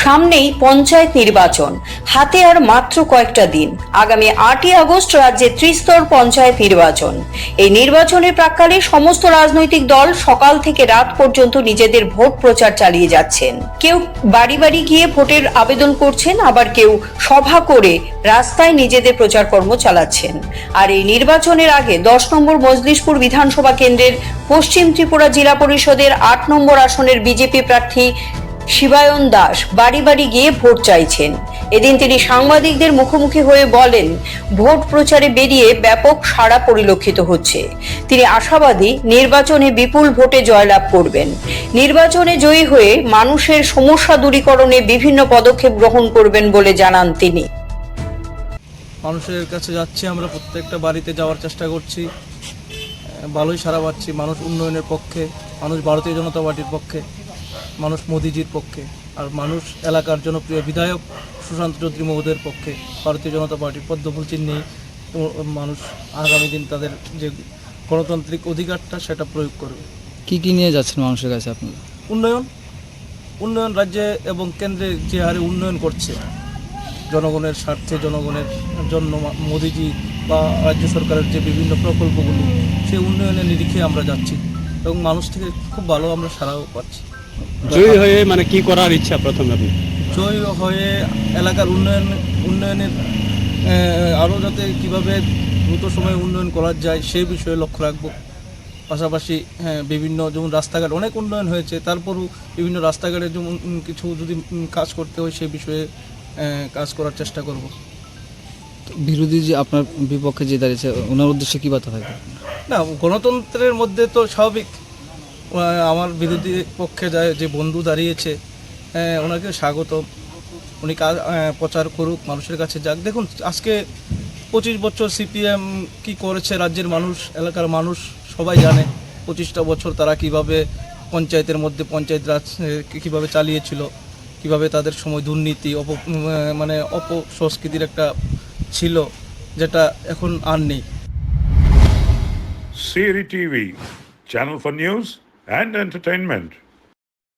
সামনেই পঞ্চায়েত নির্বাচন, হাতে আর মাত্র কয়েকটা দিন। আগামী 8ই আগস্ট রাজ্যে ত্রিস্তর পঞ্চায়েত নির্বাচন। এই নির্বাচনের প্রাক্কালে সমস্ত রাজনৈতিক দল সকাল থেকে রাত পর্যন্ত নিজেদের ভোট প্রচার চালিয়ে যাচ্ছেন। কেউ বাড়ি বাড়ি গিয়ে ভোটের আবেদন করছেন, আবার কেউ সভা করে রাস্তায় নিজেদের প্রচার কর্ম চালাচ্ছেন। আর এই নির্বাচনের আগে 10 নম্বর মজলিশপুর বিধানসভা কেন্দ্রের পশ্চিম ত্রিপুরা জেলা পরিষদের 8 নম্বর আসনের বিজেপি প্রার্থী শিবায়ন দাস বাড়ি বাড়ি গিয়ে ভোট চাইছেন। এদিন তিনি সাংবাদিকদের মুখোমুখি হয়ে বলেন, ভোট প্রচারে বেরিয়ে ব্যাপক সাড়া পরিলক্ষিত হচ্ছে। তিনি আশাবাদী নির্বাচনে বিপুল ভোটে জয়লাভ করবেন। নির্বাচনে জয়ী হয়ে মানুষের সমস্যা দূরীকরণে বিভিন্ন পদক্ষেপ গ্রহণ করবেন বলে জানান তিনি। মানুষের কাছে যাচ্ছি, আমরা প্রত্যেকটা বাড়িতে যাওয়ার চেষ্টা করছি, ভালোই সাড়া পাচ্ছি। মানুষ উন্নয়নের পক্ষে, মানুষ ভারতীয় জনতা পার্টির পক্ষে, মানুষ মোদিজির পক্ষে, আর মানুষ এলাকার জনপ্রিয় বিধায়ক সুশান্ত চৌধুরী মহোদয়ের পক্ষে, ভারতীয় জনতা পার্টির পদ্মফুল চিহ্নেই মানুষ আগামী দিন তাদের যে গণতান্ত্রিক অধিকারটা সেটা প্রয়োগ করবে। কি কি নিয়ে যাচ্ছেন মানুষের কাছে আপনারা? উন্নয়ন রাজ্যে এবং কেন্দ্রে যে হারে উন্নয়ন করছে, জনগণের স্বার্থে, জনগণের জন্য মোদিজি বা রাজ্য সরকারের যে বিভিন্ন প্রকল্পগুলো, সেই উন্নয়নের নিরিখে আমরা যাচ্ছি এবং মানুষ থেকে খুব ভালো আমরা সাড়াও পাচ্ছি। জয়ী হয়ে মানে কি করার ইচ্ছা প্রথমে? আপনি জয়ী হয়ে এলাকার উন্নয়নের আরও যাতে কীভাবে দ্রুত সময়ে উন্নয়ন করা যায় সেই বিষয়ে লক্ষ্য রাখবো। পাশাপাশি বিভিন্ন যেমন রাস্তাঘাট অনেক উন্নয়ন হয়েছে, তারপরও বিভিন্ন রাস্তাঘাটে যেমন কিছু যদি কাজ করতে হয় সেই বিষয়ে কাজ করার চেষ্টা করব। বিরোধী যে আপনার বিপক্ষে যে দাঁড়িয়েছে ওনার উদ্দেশ্যে কী বার্তা থাকবে? না, গণতন্ত্রের মধ্যে তো স্বাভাবিক আমার বিরোধী পক্ষে যায় যে বন্ধু দাঁড়িয়েছে, ওনাকে স্বাগত। উনি কাজ প্রচার করুক, মানুষের কাছে যাক। দেখুন, আজকে 25 বছর সিপিএম কি করেছে রাজ্যের মানুষ, এলাকার মানুষ সবাই জানে। 25টা বছর তারা কিভাবে পঞ্চায়েতের মধ্যে পঞ্চায়েত রাজ কীভাবে চালিয়েছিল, কিভাবে তাদের সময় দুর্নীতি অপসংস্কৃতির একটা ছিল, যেটা এখন আর নেই। CRI TV, channel for news and entertainment.